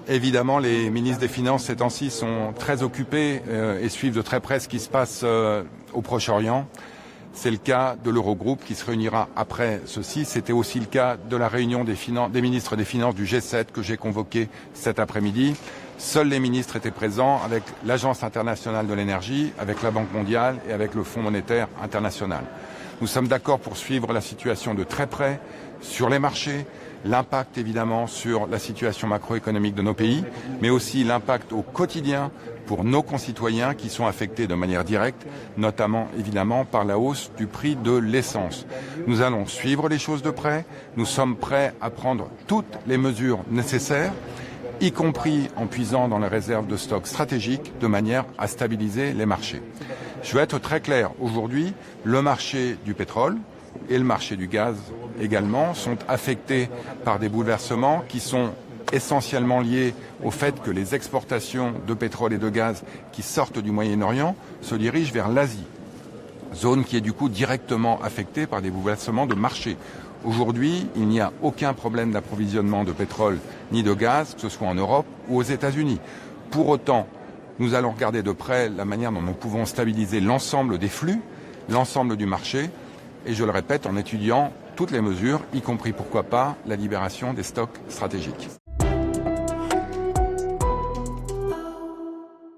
Évidemment, les ministres des Finances ces temps-ci sont très occupés et suivent de très près ce qui se passe au Proche-Orient. C'est le cas de l'Eurogroupe qui se réunira après ceci. C'était aussi le cas de la réunion des ministres des Finances du G7 que j'ai convoqué cet après-midi. Seuls les ministres étaient présents avec l'Agence internationale de l'énergie, avec la Banque mondiale et avec le Fonds monétaire international. Nous sommes d'accord pour suivre la situation de très près sur les marchés, l'impact évidemment sur la situation macroéconomique de nos pays, mais aussi l'impact au quotidien pour nos concitoyens qui sont affectés de manière directe, notamment évidemment par la hausse du prix de l'essence. Nous allons suivre les choses de près, nous sommes prêts à prendre toutes les mesures nécessaires, y compris en puisant dans les réserves de stock stratégiques de manière à stabiliser les marchés. Je veux être très clair, aujourd'hui, le marché du pétrole et le marché du gaz également sont affectés par des bouleversements qui sont essentiellement liés au fait que les exportations de pétrole et de gaz qui sortent du Moyen-Orient se dirigent vers l'Asie, zone qui est du coup directement affectée par des bouleversements de marché. Aujourd'hui, il n'y a aucun problème d'approvisionnement de pétrole ni de gaz, que ce soit en Europe ou aux États-Unis. Pour autant, nous allons regarder de près la manière dont nous pouvons stabiliser l'ensemble des flux, l'ensemble du marché, et je le répète, en étudiant toutes les mesures, y compris pourquoi pas la libération des stocks stratégiques.